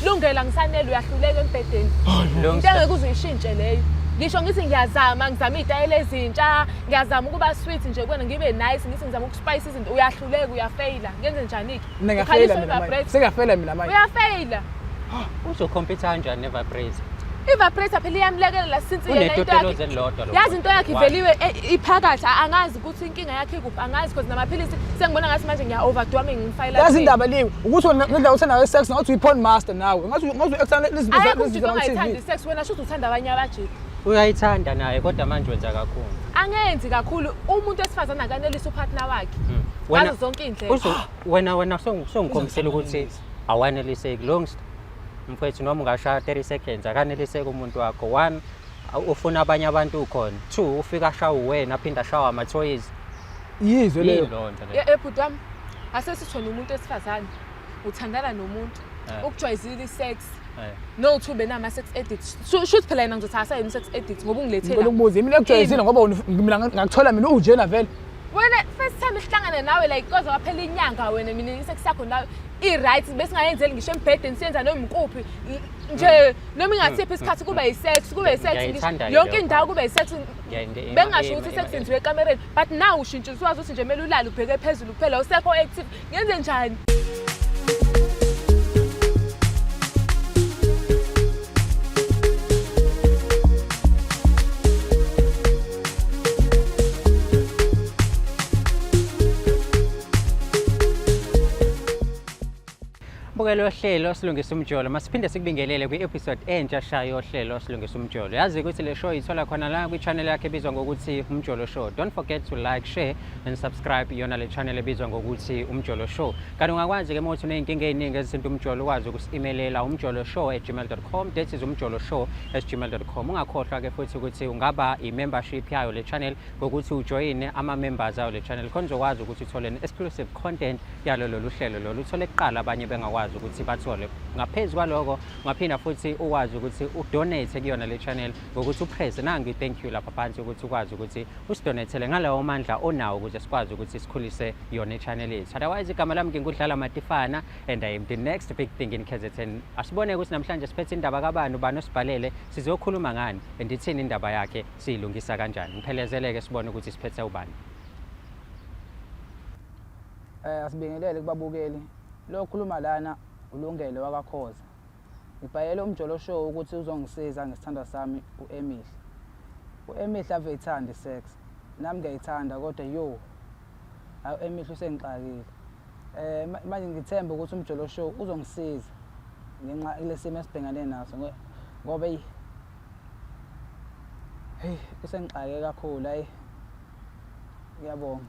lungela ngisanele uyahluleka embhedeni into engeke uzuyishintshe leyo ngisho ngithi ngiyazama ngizama izitayile ezintsha ngiyazama ukuba sweet nje kuwena ngibe nice ngithi ngizama ukuspice izinto uyahluleka uyafaila ngenze njani ke sengafela mina manje uyafaila uzocompete kanjani nevibrator ivibrator phela iyamlekelela since yena into yakhe yazi into yakhe iveliwe iphakathi angazi ukuthi inkinga yakhe ikuphi angazi because namaphilisi sengibona ngathi manje ngiya overdo ngifayila yazi indaba leyo ukuthi ngendlela uthanda sex ngathi uyi-porn master nawe ngathi extend izinto ongayithandi sex wena shothi uthanda abanye abajiki uyayithanda naye kodwa manje wenza kakhulu angenzi kakhulu umuntu esifazana akanelisa upartner wakhe ngazo zonke indlela wena songikhombisela ukuthi awaneliseki longst mfethu noma ungashaya 30 seconds akaneliseki umuntu wakho 1 ufuna abanye abantu ukhona 2 ufika shawa wena aphinda shawa ama-toys yizwe leyo ebhuti wami asesithona umuntu esifazane uthandana nomuntu ukujwayezile i-sex no two benama-sex addicts shoot phela yena ngizothi asayini sex addicts ngoba ungilethela ukubuza mina ekujwayezile ngoba mina ngakuthola mina ujena vele wena first time sihlangane nawe like koze waphela inyanga wena mina isex yakho nawe i-right bese ngayenzeli ngisho embhedeni siyenza noma ikuphi nje noma ingathiphi isikhathi kube yi-sex yonke indawo kube yi-sex bengasho ukuthi isex yenziwe ekamereni but now ushintshe uswazi ukuthi nje kumele ulale ubheke phezulu kuphela usekho active ngenze njani Bukelo ohlelo silungisa umjolo masiphinde sikubingelele kwi-episode entsha shayo ohlelo silungisa umjolo yazi ukuthi le show ithola khona la kwi-channel yakhe ebizwa ngokuthi Umjolo Show. Don't forget to like, share and subscribe yona le channel ebizwa ngokuthi Umjolo Show. Kanti ungakwazi ke mothi uneyinkinga eziningi ezisinto umjolo ukwazi ukusi-emailela umjoloshow@gmail.com that is umjoloshow@gmail.com. Ungakhohlwa ke futhi ukuthi ungaba i-membership yayo le channel ngokuthi ujoyine ama-members ayo le channel khona uzokwazi ukuthi uthole exclusive content yalo lolu hlelo lolu uthole kuqala abanye bengakwazi ukuthi bathole ngaphezulu kwaloko ngaphinda futhi ukwazi ukuthi udonate kuyona le channel ngokuthi upress nangi thank you lapha phansi ukuthi ukwazi ukuthi usidonatele ngalawo mandla onawo ukuze sikwazi ukuthi sikhulise yona i-channel yethu. Otherwise igama lami ngingudlala Matifana and I am the next big thing in KZN. Asibone ukuthi namhlanje siphethe indaba kabani ubani osibhalele sizokhuluma ngani andithini indaba yakhe siyilungisa kanjani ngiphelezeleke sibone ukuthi siphethe ubani. Asibingelele kubabukeli lo khuluma lana ulungele wakakhoza ngibhayele Umjolo Show ukuthi uzongisiza ngesithanda sami uEmihle uEmihle ave ithanda isex nami ngiyayithanda kodwa uEmihle usengixakile manje ngithemba ukuthi Umjolo Show uzongisiza ngenxa lesimo esibhekane naso ngoba usengixake kakhulu ngiyabonga.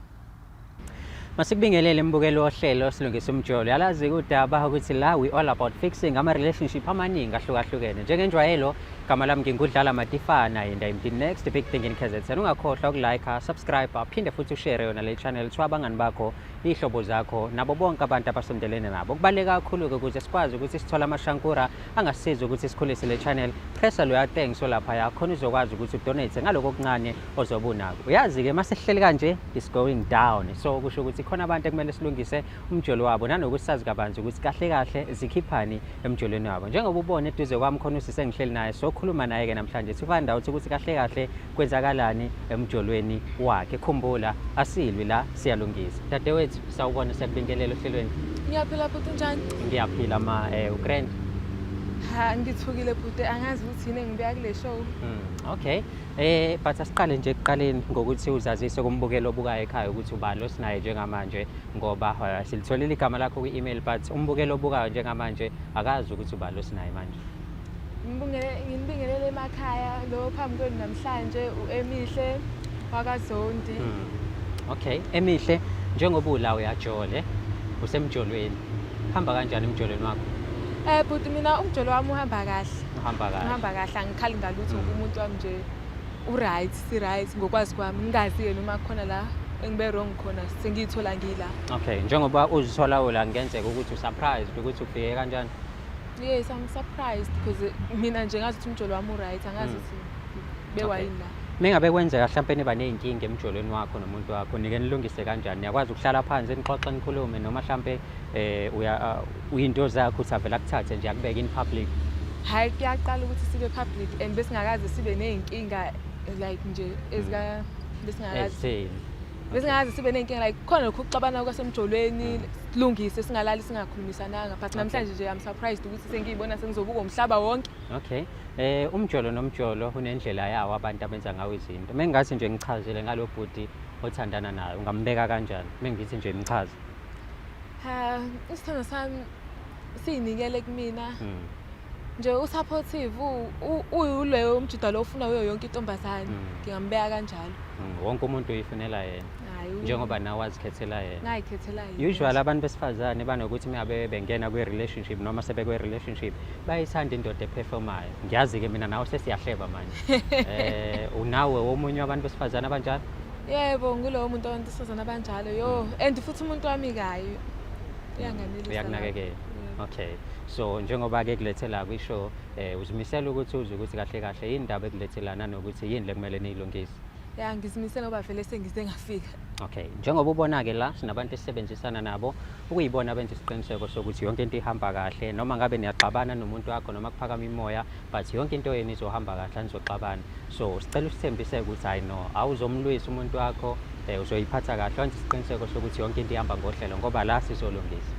Masikubingelele mbukelo ohlelo silungisa umjolo yalazi udaba ukuthi la we all about fixing ama relationship amaningi ahlukahlukene njengenjwayelo igama lami ngingudlala Matifana and I'm the next big thing in KZN. Ungakhohlwa ukulike subscribe phinde futhi ushare yona le channel twabangani bakho ihlobo zakho nabo bonke abantu abasondelene nabo kubaleka kakhulu ukuze sikwazi ukuthi sithola amashankura angasiza ukuthi sikhulise le channel. Pressa lo ya thanks lapha yakho uzokwazi ukuthi udonate ngaloko okuncane ozobunako uyazi ke masihleli kanje is going down so kusho ukuthi khona abantu ekumele silungise umjolo wabo nanokuthi sazi kabanzi ukuthi kahle kahle zikhiphani emjolweni wabo njengoba ubone eduze kwami khona usise ngihleli naye so khuluma naye ke namhlanje sifanda ukuthi kahle kahle kwenzakalani emjolweni wakhe. Khumbula asilwi la siyalungisa dadewethu sawubona siyakubingelela ohlelweni. Ngiyaphila bhuti njani? Ngiyaphila ugrand ngithukile bhuti angazi ukuthi yini engibuya kule show. Okay but asiqale nje ekuqaleni ngokuthi uzazise kumbukelo obukayo ekhaya ukuthi ubani osinaye njengamanje ngoba silitholile igama lakho kwi-email but umbukelo obukayo njengamanje akazi ukuthi ubani osinaye manje. Ngibingelele emakhaya lo phambi kwenu namhlanje uEmihle wakaZondi. Okay Emihle njengoba ula uyajole usemjolweni hamba kanjani emjolweni wakho? Bhuti mina umjolo wami uhamba kahle. Uhamba kahle angikhali ngalutho umuntu wami nje u-right si-right ngokwazi kwami ngingazi noma khona la engibe wrong khona sengiyithola ngila. Okay njengoba uzithola ula ngenzeka ukuthi usurprised ukuthi ufike kanjani? Yes I'm surprised because mina nje ngazi ukuthi umjolo wami u-right angazi ukuthi bewayini la. Mengabe kwenzeka mhlawumbe niba ney'nkinga emjolweni wakho nomuntu wakho nike nilungise kanjani? Niyakwazi ukuhlala phansi nixoxe nikhulume noma mhlawumbe uyinto zakho uthi avele akuthathe nje akubeke in public? Hayi kuyaqala ukuthi sibe public and besingakaze sibe ney'nkinga like nje besingakaze sibe ney'nkinga like khona lokhu ukuxabana kwasemjolweni silungise singalali singakhulumisananga but namhlanje nje I'm surprised ukuthi sengiyibona sengizobuka umhlaba wonke. Okay. Umjolo nomjolo unendlela yawo abantu abenza ngawo izinto. Mengingathi nje ngichazele ngalo bhuti othandana naye ungambeka kanjani? Mengithi nje ngichaze. Isithando sami siyinikele kumina. Nje usupportive uyileyo umjuda lo ufuna kuyo yonke intombazane ngingambeka kanjalo. Wonke umuntu uyifunela yena. Njengoba nawe wazikhethela yena. Ngayikhethela yena. Usually abantu besifazane banokuthi meyabe bengena kwi-relationship noma sebekwe-relationship bayithanda indoda eperformayo. Ngiyazi ke mina nawe sesiyahleba manje. Unawe omunye wabantu besifazane abanjalo? Yebo ngulowo muntu wabantu besifazane abanjalo yo and futhi umuntu wami kayo. Uyanganelisa. Uyakunakekela. Okay. So njengoba ke kulethela kwishow uzimisela ukuthi uze ukuthi kahle kahle indaba ekulethelana nokuthi yini lekumele niyilungise? Ya ngizimisela ngoba vele sengize ngafika. Okay. Njengoba ubona ke la sinabantu esisebenzisana nabo ukuyibona benze isiqiniseko sokuthi yonke into ihamba kahle noma ngabe niyaxabana nomuntu wakho noma kuphakama imoya but yonke into yenu izohamba kahle anizoxabana. So sicela usithembise ukuthi hayi no awuzomlwisa umuntu wakho uzoyiphatha kahle wenze isiqiniseko sokuthi yonke into ihamba ngohlelo ngoba la sizolungisa.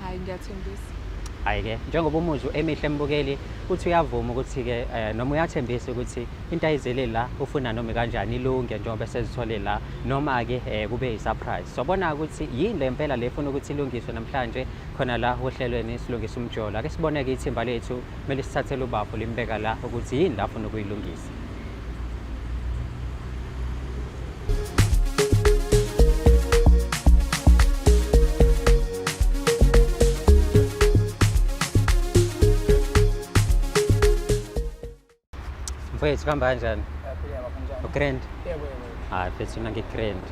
Hayi ngiyathembisa. Hayi ke njengoba umuzu emihle embukeli uthi uyavuma ukuthi ke noma uyathembisa ukuthi into ayizele la ufuna noma kanjani ilunge njengoba sezithole la noma ke kube i-surprise. Sobona ukuthi yini lempela le ufuna ukuthi ilungiswe namhlanje khona la ohlelweni silungisa umjolo. Ake siboneke ithimba lethu kumele sithathele ubapho limbeka la ukuthi yini la ufuna ukuyilungisa. Mfethu kuhamba kanjani? Ugrand? Yebo. Mfethu mina ngigrand.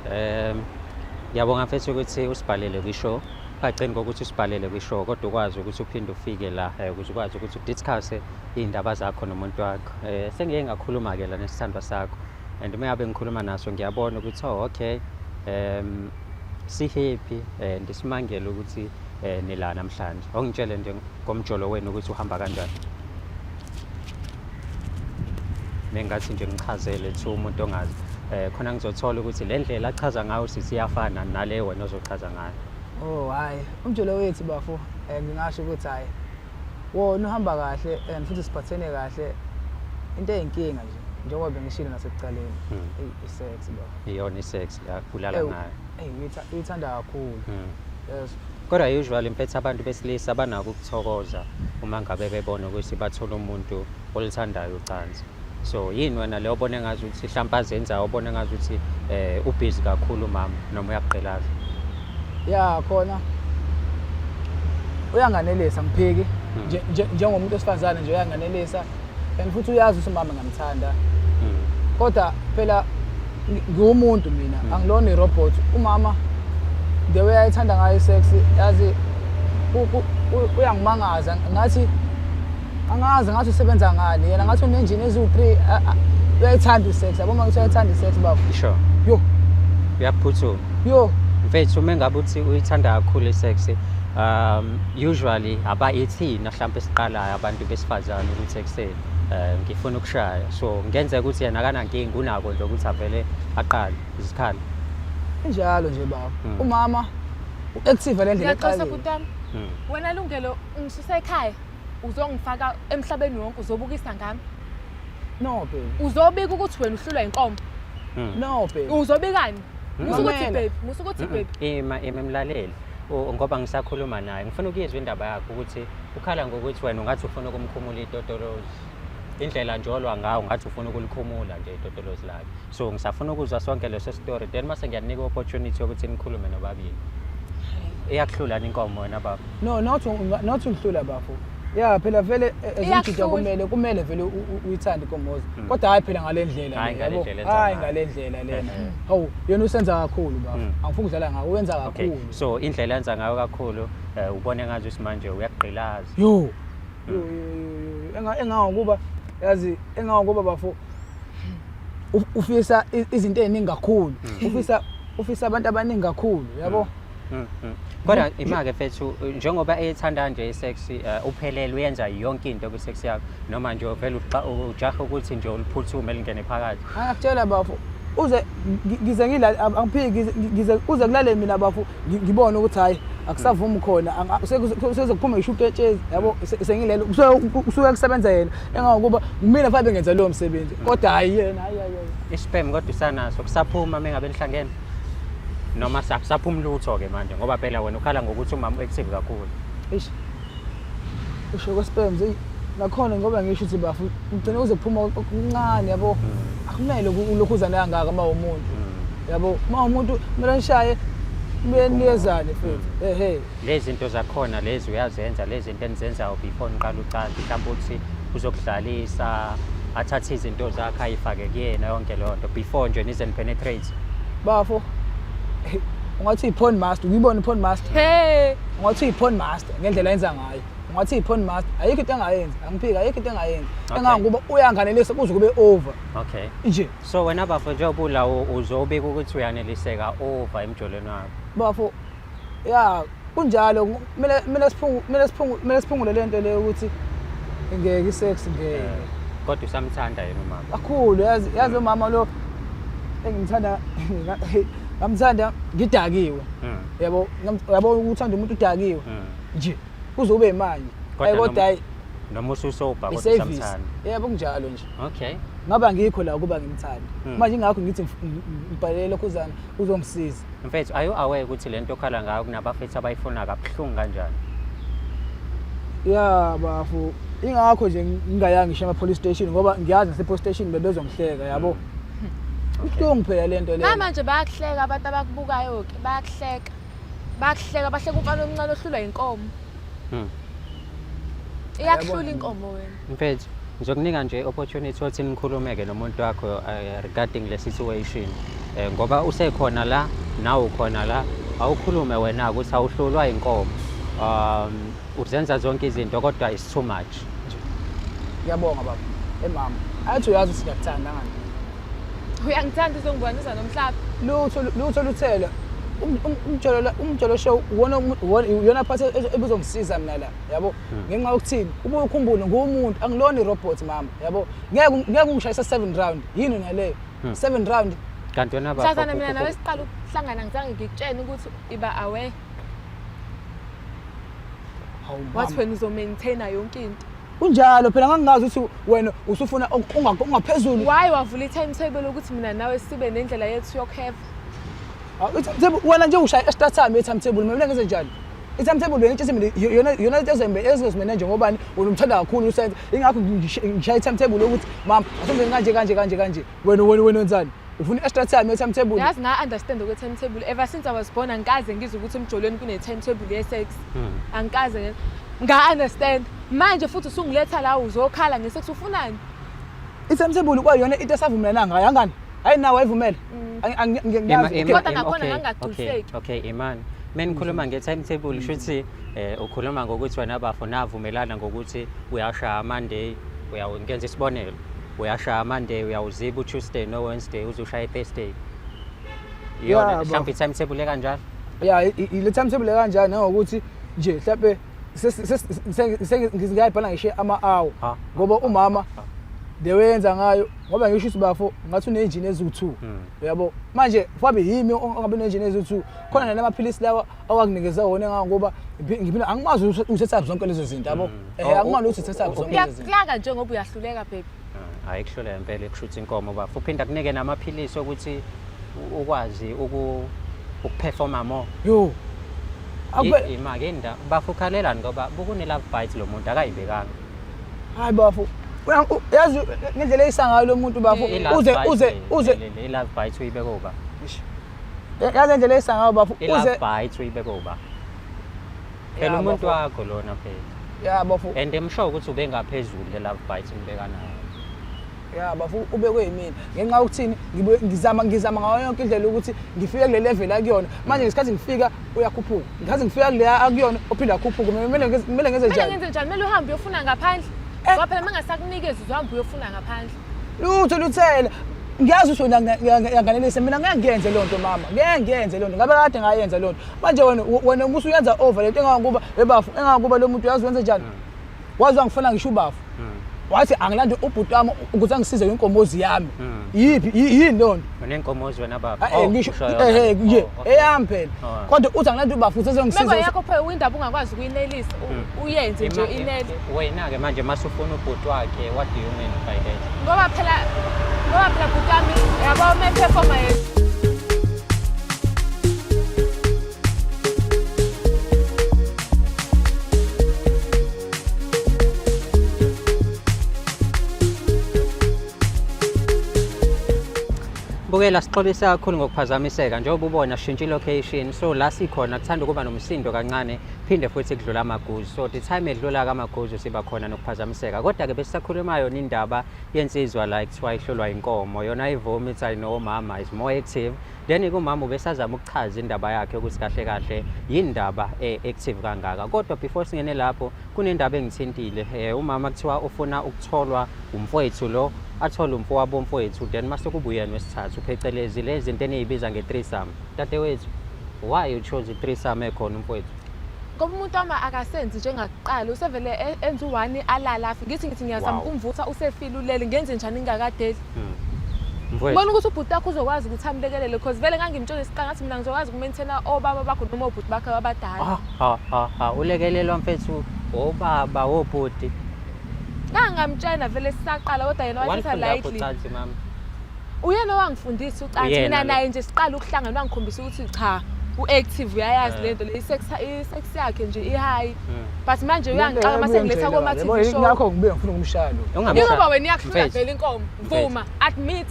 Ngiyabonga mfethu ukuthi usibhalele kwishow. Ungagcini ngokuthi usibhalele kwishow kodwa ukwazi ukuthi uphinde ufike la ukuze ukwazi ukuthi udiscuss indaba zakho nomuntu wakho. Sengike ngakhuluma ke la nesithandwa sakho. And uma ngabe ngikhuluma naso ngiyabona ukuthi okay si happy and isimangele ukuthi nila namhlanje. Ongitshele nje ngomjolo wenu ukuthi uhamba kanjani. Mengathi nje ngichazelethi umuntu ongazi khona ngizothola ukuthi le ndlela achaza ngayo siyafana nale wena ozochaza ngayo. Oh hayi umjolo wethu bafo ngingasho ukuthi hayi wona uhamba kahle and futhi siphathene kahle into eyinkinga nje njengoba bengishilo nasekucaleni i-sex bafo. Iyona i-sex yakulala ngayo. Uyithanda kakhulu. Yes. Kodwa usually impethu abantu besilisa banako ukuthokoza uma ngabe bebona ukuthi bathola umuntu olithandayo ucansi. So yini wena le obone ngazi ukuthi mhlawumbe azenza obone ngazi ukuthi ubusy kakhulu mama noma uyaqhelaza? Ya khona uyanganelisa ngiphiki njengomuntu osifazane nje uyanganelisa and futhi uyazi ukuthi mama ngamthanda. Kodwa phela ngiwumuntu mina angilona irobot. Umama the way ayithanda ngayo sex yazi uyangimangaza ngathi angazi ngathi usebenza ngani yena ngathi unenjini eziwu3 uyayithanda isex yabo manje uyayithanda isex bafo. Sure. Yo uyaphuthuma. Yo mfethu mengabe uthi uyithanda kakhulu isex usually abayithina mhlawumbe siqalayo abantu besifazane ukuthi ekseni ngifuna ukushaya so ngenzeka ukuthi yena akanankinga unako nje ukuthi avele aqale isikhala njalo nje baba. Umama active le ndlela eqale. Ngiyaqosa butami. Wena lungelo ngisusa ekhaya uzongifaka emhlabeni wonke uzobukisa ngami. No baby. Uzobika ukuthi wena uhlulwa inkomo. No baby. Uzobikani? Musukuthi baby. Emlaleli ngoba ngisakhuluma naye ngifuna ukuyezwa indaba yakho ukuthi ukhala ngokuthi wena ungathi ufuna ukumkhumula itotolozi. Indlela njolwa ngawo ngathi ufuna ukulikhumula nje itotolozi lakhe. So ngisafuna ukuzwa sonke leso story then mase ngiyanika opportunity ukuthi nikhulume nobabili. Iyakuhlula inkomo wena baba? No, not ungihlula bafo. Yeah phela vele ezinjija kumele vele uyithanda inkomo kodwa hayi phela ngalendlela yabo. Hayi ngalendlela lena. Hawu yena usenza kakhulu baba. Angifuni ukudlala ngawo wenza kakhulu. So indlela yenza ngayo kakhulu ubone ngathi usimanje uyaqhilaza. Yo engakuba yazi engakuba bafo ufisa izinto eziningi kakhulu ufisa abantu abaningi kakhulu yabo. Kodwa imake mfethu njengoba ethanda nje isex uphelele uyenza yonke into kwisex yakho noma nje vele ujaha ukuthi nje uliphuthume lingene phakathi. Angakutshela bafu uze ngize ngila angiphiki ngize uze kulale mina bafu ngibone ukuthi hayi akusavumi khona sekuzokuphuma ngisho uketshezi yabo sengilelo usuke kusebenza yena engakuba mina mfana bengenza lowo msebenzi kodwa hayi yena hayi ispam kodwa usanaso kusaphuma mengabe nihlangene noma saphuma lutho ke manje ngoba phela wena ukhala ngokuthi umama active kakhulu. Usho kwespams nakhona ngoba ngisho ukuthi bafu ugcina uze kuphuma okuncane yabo akumele ulokhuzana kangaka uma umuntu yabo uma umuntu kumele nishaye beniyezane futhi lezi zinto zakhona lezi uyazenza lezi zinto enizenzayo before niqala ucala mhlawumbe ukuthi uzokudlalisa athathe izinto zakhe ayifake kuyena yonke lonto before nje nize penetrate bafo ungathi i-porn master uyibona i-porn master ungathi i-porn master ngendlela yenza ngayo ungathi i-porn master ayikho into engayenzi angiphika ayikho into engayenzi engangokuba uyanganelisa kuze kube over nje. So wena bafo njengoba la uzobika ukuthi uyaneliseka over emjolweni wakho bafo ya kunjalo kumele siphungule lento le ukuthi ngeke isex ngeke kodwa usamthanda yena umama kakhulu yazi umama lo engimthanda ngamthanda ngidakiwe yabo ukuthanda umuntu udakiwe nje kuzobe imanje kodwa hayi noma ususoba kodwa usamthanda yebo kunjalo nje ngaba ngikho la kuba ngimthanda manje ingakho ngithi ngibhalele lokhuzana uzongisiza. Mfethu are you aware ukuthi lento okhala ngayo kunabafethu abayifuna kabuhlungu kanjani? Ya bafu ingakho nje ngingayanga ngisho ama-police station ngoba ngiyazi nase-police station bebezongihleka yabo. Kuhlungu phela lento le. Manje bayakuhleka abantu abakubukayo ke bayakuhleka. Bahleka umfana omncane ohlulwa inkomo. Iyakuhlula inkomo wena. Mfethu ngizokunika nje opportunity ukuthi nikhulumeke nomuntu wakho regarding le situation ngoba usekhona la nawe ukhona la awukhulume wena ukuthi awuhlulwa inkomo uzenza zonke izinto kodwa is too much. Ngiyabonga baba emama athi uyazi siyakuthanda ngani uyangithanda uzongibonisa nomhlaba lutho luthela umjolo show uyona phathi ebuzongisiza mina la yabo ngenxa yokuthini ubuye ukhumbule ngumuntu angilona irobot mama yabo ngeke ungishayisa 7 round yini naleyo 7 round kanti wena baba Shazana mina nawe siqala ukuhlangana ngizange ngikutshene ukuthi iba aware wathi wena uzomaintaina yonke into kunjalo phela ngangazi ukuthi wena usufuna ungaphezulu why wavula i-timetable ukuthi mina nawe sibe nendlela yethu yokuheva wena nje ushaya extra time i-timetable mina ngenze njani i-timetable wena itshise mina yona into ezimene nje ngobani unomthanda kakhulu usenze ingakho ngishaya i-timetable ukuthi mama asenze kanje wena wenzani ufuna extra time i-timetable yazi nga-understand okwe-timetable ever since I was born angikaze ngizwe ukuthi emjolweni kune-timetable ye-sex angikaze nga-understand manje futhi usungiletha la uzokhala ngesex ufunani i-timetable kwayona into esavumelana ngayo angani hayi nawe ayivumele kodwa nakhona ngangagculiseki okay Imani mina ngikhuluma nge-timetable shuthi ukhuluma ngokuthi wena bafo navumelana ngokuthi uyashaya Monday uyawenza isibonelo uyashaya Monday uyawuziba uTuesday no Wednesday uzoshaya Thursday yona mhlawumbe i-timetable kanjalo ya ile timetable kanjani nangokuthi nje mhlawumbe ngizingayibhala ngisho ama-hour ngoba umama dewenza ngayo ngoba ngisho ukuthi bafo ngathi une-engine eziwu-2 yabo manje fabe yimi ongabe ne-engine eziwu-2 khona namaphilisi lawa awakunikeza wona engangoba ngiphila angimazi uthetha zonke lezo zinto yabo angimazi ukuthi uthetha zonke lezo zinto uyakulaka nje ngoba uyahluleka baby hayi kuhluleka impela ekushutha inkomo bafo uphinda kunike namaphilisi ukuthi ukwazi ukuperforma more yo imagenda bafukhalelani ngoba bukune-love bite lo muntu akayibekanga hayi bafo yazi ngendlela eyisangayo lo muntu bafo uze i-love bite uyibeka uba yazi ngendlela eyisangayo bafo i-love bite uyibeka uba phela umuntu wakho lona phela ya bafo and emsho ukuthi ube ngaphezulu le-love bite ngibeka nayo ya bafo ubekwe yimina ngenxa yokuthini ngizama ngayo yonke indlela ukuthi ngifike kule level akuyona manje ngesikhathi ngifika uyakhuphuka ngikhathi ngifika kule akuyona ophinde akhuphuke kumele ngenze njani kumele uhambe uyofuna ngaphandle ngoba phela mangasakunikeza uzohamba uyofuna ngaphandle lutho luthela ngiyazi ukuthi wena ngiyanganelisa mina ngeke ngiyenze le nto mama ngeke ngiyenze le nto ngabe kade ngayenza le nto manje wena usuyenza over le nto engangokuba ebafu engangokuba lo muntu uyazi wenze njani wazi wangifuna ngisho ubafu wathi angilande ubhuti wami ukuze angisize inkomozi yami yini lo nto unenkomozi wena baba ngisho eyami phela kodwa uthi angilande ubafu uzongisiza manje yakho phela uyindaba ungakwazi ukuyinelisa uyenze nje inele wena ke manje masufuna ubhuti wakhe what do you mean by that ngoba phela bhuti wami yabo me performance Bukela sixolisa kakhulu ngokuphazamiseka njengoba ubona shintsha ilocation so la sikhona kuthanda ukuba nomsindo kancane phinde futhi kudlula amaguzu so the time edlula kamaguzu siba khona nokuphazamiseka kodwa ke besisakhuluma yona indaba yensizwa la kuthiwa ihlolwa inkomo yona ivumi ithi no mama is more active then kumama ubesazama ukuchaza indaba yakhe ukuthi kahle kahle yindaba active kangaka kodwa before singene lapho kunendaba engithintile umama kuthiwa ufuna ukutholwa umfowethu lo athola umfowabo mfowethu then mase kubuyena wesithathu phecelezi lezi zinto eniyibiza nge-threesome dadewethu why you chose i-threesome ekhona umfowethu ngoba umuntu wami akasenzi njengakuqala usevele enza u1 alala afi ngithi ngiyazama ukumvutha usefile ulele ngenze njani ngingakadeli mfowethu ubona ukuthi ubhuti wakho uzokwazi ukuthi amlekelele because vele ngangimtshela isiqanga ngathi mina ngizokwazi ukumaintaina obaba bakho noma obhuti bakho abadala ulekelelwa mfethu obaba obhuti ngamtshela vele sisaqala kodwa yena wathatha lightly uyena wangifundisa ucathi mina naye nje siqala ukuhlangana wangikhombisa ukuthi cha uactive uyayazi lento le sex yakhe nje ihigh but manje uyangiqala mase ngiletha ko TV show ngakho ngibuye ngifuna ukumshalo ngoba wena iyakuhlula vele inkomo vuma admit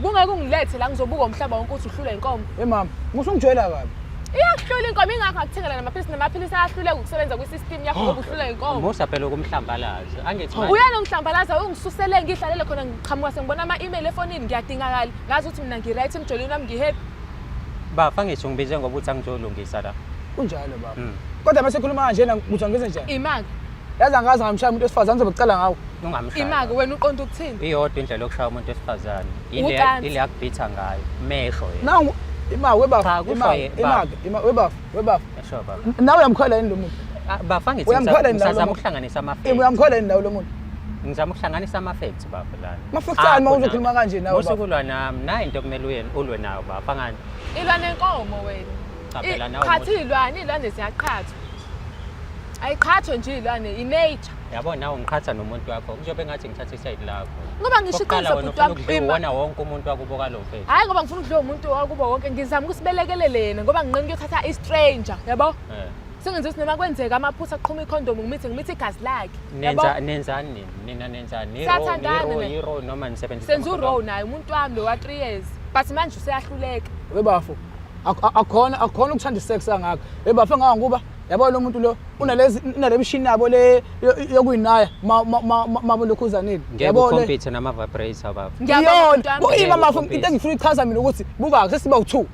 kungeke ungilethe la ngizobuka umhlaba wonke ukuthi uhlula inkomo mama ngusungijwayela kabi iyakuhlula inkomo ingakho akuthengela namaphilisi ayahluleka ukusebenza kwisystem yakho ngoba uhlula inkomo musa phela ukumhlambalaza angithi uyena ungihlambalaza ungisusele ngihlalele khona ngiqhamuka sengibona ama-email efonini ngiyadingakala ngazi ukuthi mina ngiright emjolweni wami ngihappy bafa ngisho ngibize ngoba uthi angizolungisa la kunjalo baba kodwa mase khuluma kanjena ukuthi angize njani imaki yazi angazi ngamshaya umuntu wesifazane ngizokucela ngawo ungamshaya imaki wena uqonda ukuthini iyodwa indlela yokushaya umuntu wesifazane ile yakubitha ngayo mesho yena nawu ima webafu webafu esho baba nawe uyamkhola yini lo muntu bafa ngithi ngizama ukuhlanganisa ama-facts uyamkhola yini nawe lo muntu ngizama ukuhlanganisa ama-facts baba lana ama-facts ani uma uzokhuluma kanje nawe baba usukulwa nami nayo into kumele ulwe nayo baba ngani ilwa nenkomo wena qhathi ilwane ziyaqhathwa ayiqhathwe nje ilwane i-nature yabo nawe ngiqhatha nomuntu wakho kuzobe ngathi ngithatha isayidi lakho ngoba ngisho iqiniso bhuti wami wona wonke umuntu wakuboka lo mfethu hayi ngoba ngifuna ukudliwa umuntu wakubo wonke ngizama ukusibelekelele yena ngoba nginqena ukuyothatha i-stranger yabo sengenza ukuthi noma kwenzeka amaphutha aqhuma ikhondomu ngimithe igazi lakhe nenzani nina nenzani iro noma nisebenzisa senza uro naye umuntu wami lo wa3 years but manje useyahluleka webafu akukhona ukuthanda isex angaka webafu engangokuba yabo lo muntu lo unale machine yabo le yokuyinaya mabo lokhuzanini yabo compete nama vibrator baba ngiyabona uyima mafu into engifuna ichaza mina ukuthi buka sesiba u2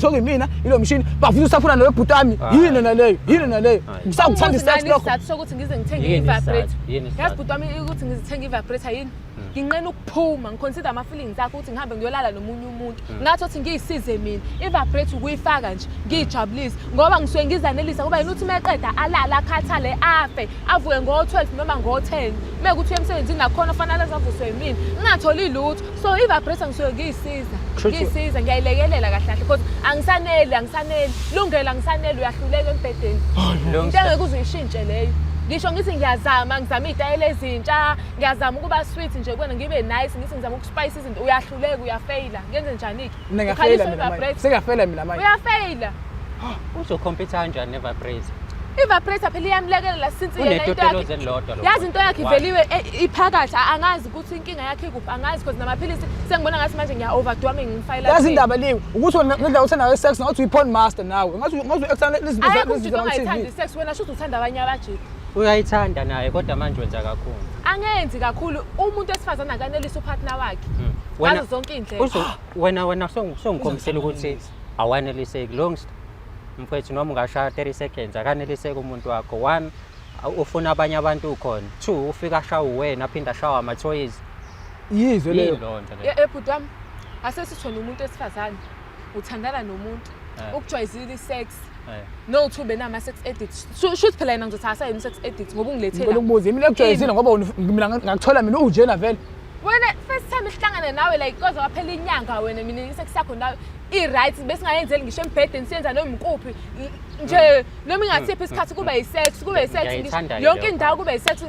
sokuyimina ilo machine bafuthi usafuna lo bhuti wami yini naleyo ngisakuthanda isex lokho isizathu sokuthi ngize ngithenge i-vibrator yazi bhuti wami ukuthi ngizithenge i-vibrator yini nginqena ukuphuma ngiconsider ama-feelings akho ukuthi ngihambe ngiyolala nomunye umuntu ngathi ukuthi ngiyisize mina i-vibrator ukuyifaka nje ngiyijabulise ngoba ngisuke ngizanelisa ngoba yini uthi meqeda alala akhathale afe avuke ngo-12 noma ngo-10 mekuthi emsebenzini nakhona fanele azavuswe yimina ngingatholi lutho so i-vibrator ngisuke ngiyisiza ngiyayilekelela kahle kahle because angisaneli lungela angisaneli uyahluleka embhedeni into engeke uzuyishintshe leyo ngisho ngithi ngiyazama iy'tayela ezintsha ngiyazama ukuba sweet nje kuwena ngibe nice ngithi ngizama ukuspice izinto uyahluleka uyafeyila ngenze njani-ke sengiyafeyila mina manje uyafeyila uzokhompyutha kanjani ne-vibrator i-vibrator phela iyamlekelela since yazi into yakhe iveliwe iphakathi angazi ukuthi inkinga yakhe ikuphi angazi because namaphilisi sengibona ngathi manje ngiya-overdowa ngingifayela yazi indaba leyo ukuthi ngendlela uthanda i-sex ngathi uyi-porn master nawe ngathi ongayithanda i-sex wena shuthi uthanda abanye abajidi uyayithanda naye kodwa manje wenza kakhulu angenzi kakhulu umuntu wesifazane akanelisa upartner wakhe ngazo zonke iy'ndlela wena songikhombisela ukuthi awaneliseki long mfethu noma ungashaya 30 seconds akaneliseki umuntu wakho 1 ufuna abanye abantu ukhona 2 ufika ashawa wena aphinda ashawa ama-toys Yizwe leyo. Yilonto leyo. ebhuti wami asesithona umuntu esifazane uthandana nomuntu ukujwayezile isex no ube nama-sex addicts shuthi phela yena ngizothi asayini sex addicts ngoba ungilethela Ngicela ukubuza mina ekujwayezile ngoba mina ngakuthola mina ujena vele. wena first time ihlangane nawe like koze waphela inyanga wena mina isex yakho nawe i-right besingayenzeli ngisho embhedeni siyenza noma ikuphi nje noma ingathiphi isikhathi kube yi-sex yonke indawo kube yi-sex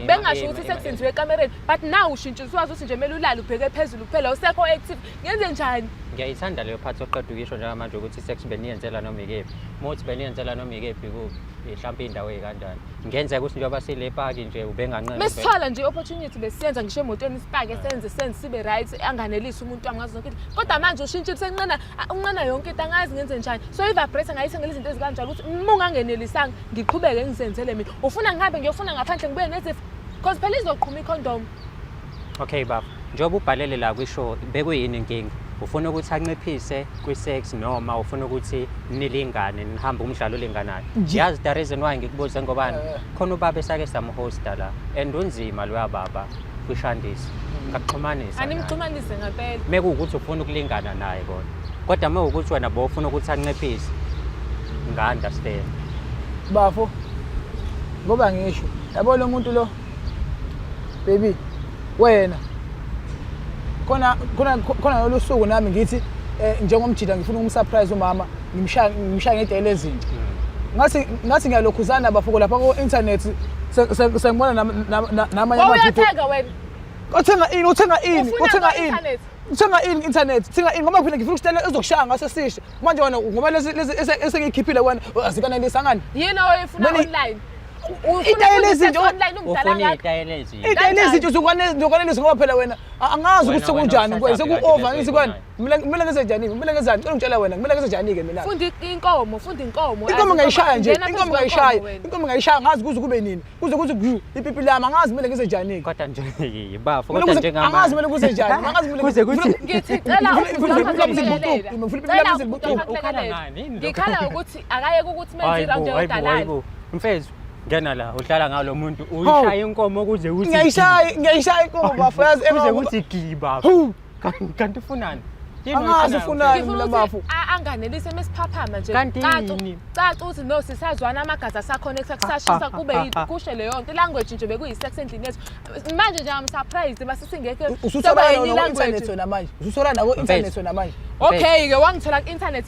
bengasho ukuthi isex yenziwe ekamereni but now ushintshe usuwazi ukuthi nje kumele ulale ubheke phezulu kuphela usekho active ngenze njani ngiyayithanda leyo part oqeda ukisho njengamanje ukuthi isex beniyenzela noma ikephi mothi beniyenzela noma ikephi mhlawumbe indawo ekanjani ngenzeka ukuthi njengoba sile park nje ubenganqene mesithola nje opportunity besiyenza ngisho emotweni isipake senze sibe right anganelisi umuntu angazi zonke kodwa manje ushintshe senqena unqena yonke into angazi ngenze njani so i-vibrate ngayithengela izinto ezikanjalo ukuthi uma ungangenelisanga ngiqhubeke ngizenzele mina ufuna ngabe ngiyofuna ngaphandle ngibuye nezifo because phela izoqhuma i-condom. Okay baba njengoba ubhalele la kwisho bekuyini inkinga ufuna ukuthi anciphise kwi-sex noma ufuna ukuthi nilingane nihambe umdlalo olinganayo yazi the reason why ngikubuza ngobani khona ubaba esake samhosta la and unzima loya baba kwishandisi ngakuxhumanisa animxhumanise ngempela mekuwukuthi ufuna ukulingana naye kodwa mewukuthi wena bofuna ukuthi anciphise nga-understand bafo ngoba ngisho yabo lo muntu lo baby wena khona losuku nami ngithi njengomjida ngifuna ukumsurprise umama ngimshaya ngedele ezinto ngathi ngiyalokhuzana bafuko lapha ku internet sengibona namanye amavidiyo uyathenga wena uthenga ini internet thenga ini ngoba kuphinde ngifuna ukustela ezokushaya ngaso sisho manje wena ngoba lezi esengikhiphile wena azikanelisa ngani yini oyifuna online itayela ezinto online umdala itayela ezinto zokwanelisa ngoba phela wena angazi ukuthi sekunjani kwenze seku-over ngithi kwena kumele ngenze njani kumele ngenzani ngicela ungitshela wena kumele ngenze njani-ke mina funda inkomo inkomo ngayishaya nje inkomo ngayishaya ngazi kuze kube nini kuze kuthi ipipi lami angazi kumele ngenze njani-ke kodwa nje bafo kodwa njengama angazi kumele kuze njani angazi kuze kuthi ngithi ngikhala ukuthi akayeke ukuthi menze iround yodalala mfethu ngena la uhlala ngalo muntu uyishaya inkomo kuze uthi ngiyayishaya inkomo bafo yazi kuze kuthi giba kanti ufunani angazi ufunani mina bafo anganelise mesiphaphama nje kanti yini caca uthi no sisazwana amagazi asaconnecta kusashisa kube kushe leyo nto language nje bekuyi-sex endlini yethu manje nje am-surprised basisingekho ususolana wena manje ususolana ku-internet wena manje okay-ke wangithola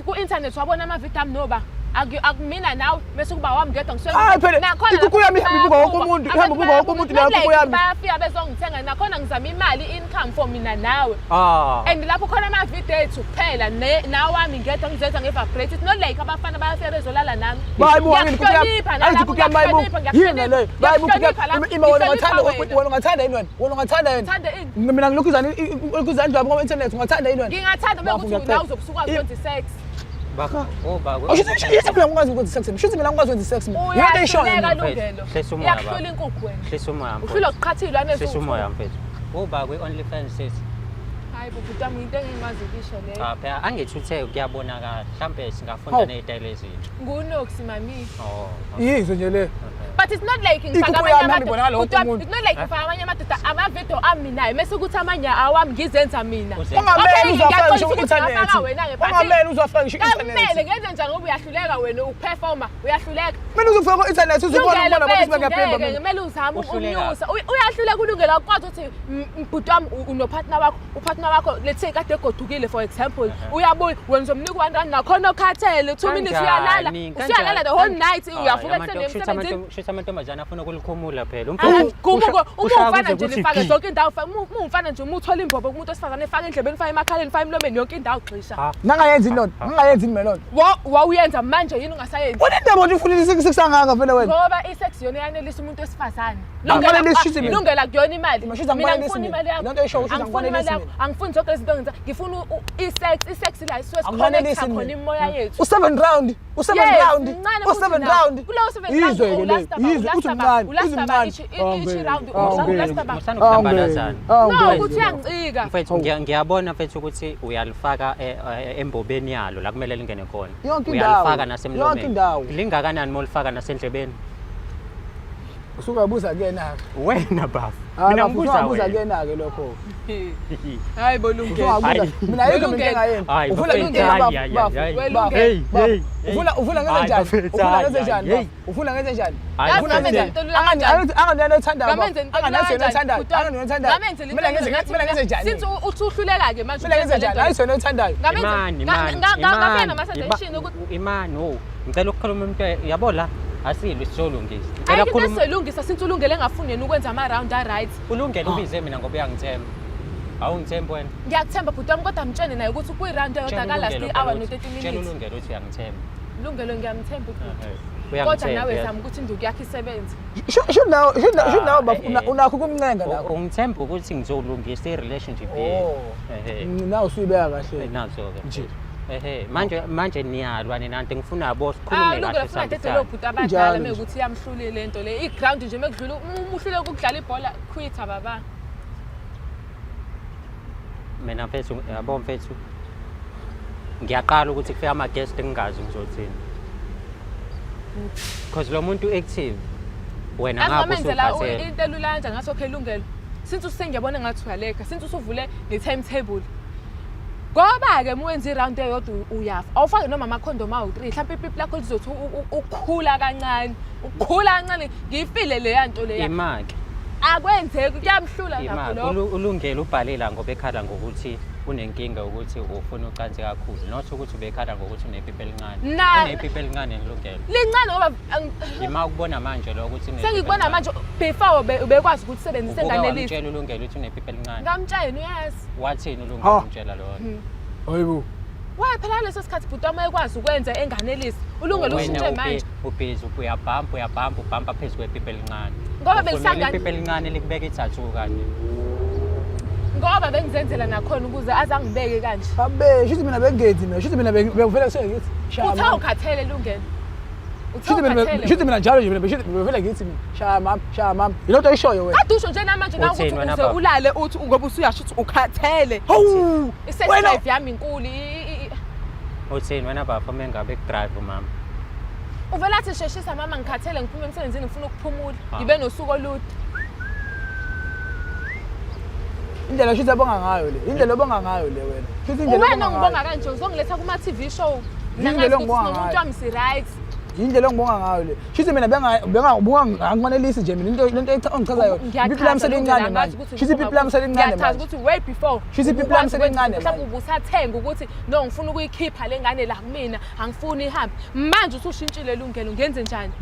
ku-internet wabona amavidiyo ami noba akumina nawe bese kuba wami ngedwa ikukhu yami ihamba ibuka wonke umuntu ihamba ibuka wonke umuntu la ikukhu yami bayafika bezongithenga nakhona ngizama imali income for mina nawe and lapho khona amavidiyo ethu kuphela nawami ngedwa ngizenza nge-vibrate not like abafana bayafika bezolala nami ungathanda yini mina ngilokhuzana indaba kuma-internet ungathanda yini wena ngingathanda bekuthi nawe uzokusuka ukwenza i-sex ngikwazi ukwenza sex shuthi mina ngikwazi ukwenza sex yonke ishoyo yakuhlula inkukhu wena uhlula ukuqhathilwa hlisa umoya mfethu uba kwi-OnlyFans sis hayi bhuti wami into engingikwazi ukisho leyo phela angithi uthe kuyabonakala mhlawumbe singafunda ney'tayela ezintsha ngunoksi mami yizwe nje le but it's not like ngifaka amanye amadoda amavidiyo ami nayo mese ukuthi amanye awami ngizenza mina ungamele uzafaka ngisho kumele ngenze njani ngoba uyahluleka wena uperforma uyahluleka mina uzofika ku-internet uzobona abantu bengaphemba kumele uzame umnyusa uyahluleka ulungela ukwazi ukuthi mbhuti wami unopartner wakho upartner wakho let's say kade egodukile for example uyabuya wenza umnika u-1 nakhona okhathele 2 minutes usuyalala the whole night uyavuka ekuseni emsebenzini amantombazane afuna ukulikhumula phela umufana nje lifake zonke indawo umufana nje umuthola imbobo kumuntu osifazane efake endlebeni efake emakhaleni efake emlomeni yonke indawo gxisha nangayenzi lonto nangayenzi melona wawuyenza manje yini ungasayenzi unendaba nje ufuna isekusangaka phela wena ngoba isex yona yanelisa umuntu wesifazane lungela kuyona imali mina ngifuna imali yami lonto esho ukuthi angikwanelisi angifuni zonke lezi zinto ngenza ngifuna isex la siwesiconnect khona imoya yethu u7 round u7 round kulo 7 round yizwe uthi mncane no ukuthi uyangicika mfethu ngiyabona mfethu ukuthi uyalifaka embobeni yalo la kumele lingene khona uyalifaka nasemlomeni lingakanani molifaka nasendlebeni Usukabuza kuyena wena bafu mina mina ngibuza ngibuza kuyena ke lokho Hayi bolungele. Mina yikho into engayenza Hayi, ufuna bafethu, into hayi, hayi, hayi. Hey, hey, ufuna ngenze njani ufuna ngenze njani ufuna ngenze njani ufuna ngenze njani angani othandayo angani othandayo angani othandayo mina ngenze njani since uthuhluleka ke manje mina ngenze njani ayisona othandayo imani ngafena ma-suggestion ukuthi imani wo ngicela ukukhuluma umuntu yabo la asilwe sizolungisa ayike ngicela ukukhuluma sesilungisa since ulungele engafundeni ukwenza ama-round a-right ulungele ubize mina ngoba uyangithemba awungithembi wena ngiyakuthemba bhuti wami kodwa mtshene naye ukuthi kuyi-round eyodwa kalast i-hour no-30 tshela minutes ulungele uthi uyangithemba lungelo ngiyamthemba ubhuti kodwa uyangithemba nawe zama ukuthi induku yakho isebenze should now unakho kumncenga la ungithemba ukuthi ngizolungisa i-relationship yethu nawe usuyibeka kahle nazo-ke nje manje niyalwa ninanti ngifuna yabo sikhulume lungelo kahle funa tetelo bhuti abadala mekuthi iyamhlulile lento le i-ground nje mekudlula umuhlule ukudlala ibhola quit baba mina mfethu yabo mfethu ngiyaqala ukuthi kufika ama-guest engingazi ngizothini because lo muntu active wena ngapho angimenzela usukhathele into elula kanje ngathi okay lungelo since usengiyabona ngathi uyaleka since usuvule ne-timetable ngoba-ke muwenza i-round eyodwa uyafa awufake noma amakhondom awu-3 mhlawumpe ipipi lakho lizothi ukukhula kancane ukukhula kancane ngiyifile leya nto leya imaki akwenzeki kuyamhlula nakho lokho ulungele ubhalila ngoba ekhala ngokuthi unenkinga ukuthi ufuna ucansi kakhulu not ukuthi ubekhala ngokuthi unepipi elincane unepipi elincane ngilungele lincane ngoba ima ukubona manje lo ukuthi sengikubona manje before ubekwazi ukuthi usebenzise nganelisi utshela ulungele ukuthi unepipi elincane ngamtshayeni uyazi wathini ulungele umtshela lo hayibo waye phela leso sikhathi bhuti wami ekwazi ukwenza enganelisi ulungele ushintshe manje ubhizi uyabhampa ubhampa phezu kwepipi elincane ngoba belisangana ipipi elincane likubeka ithathu kanje ngoba bengizenzela nakhona ukuze azangibeke kanje babe shithi mina bengethi mina shithi mina bengivela kusengithi utha ukhathele lungelo shithi mina njalo nje mina bevela ngithi mina shaya mama yilonto ayishoyo wena kade usho nje namanje nawe ukuthi uze ulale uthi ngoba usuyasho ukuthi ukhathele hawu i-drive yami inkulu uthini wena bafo mengabe kudrive mama uvela athi sheshisa mama ngikhathele ngiphume emsebenzini ngifuna ukuphumula ngibe nosuku olude indlela shithi abonga ngayo le indlela obonga ngayo le wena shithi indlela wena ngibonga kanje uzongiletha kuma-TV show nangazi ukuthi nomuntu wami si-right indlela engibonga ngayo le shithi mina bengabuka angimanelisi nje mina lento ongichaza yona ipipi lami selincane manje shithi ipipi lami selincane manje ngiyachaza ukuthi way before shithi ipipi lami selincane mhlawumbe ubusathenga ukuthi no ngifuna ukuyikhipha le ngane la kumina angifuni ihambe manje usushintshile lungelo ngenze njani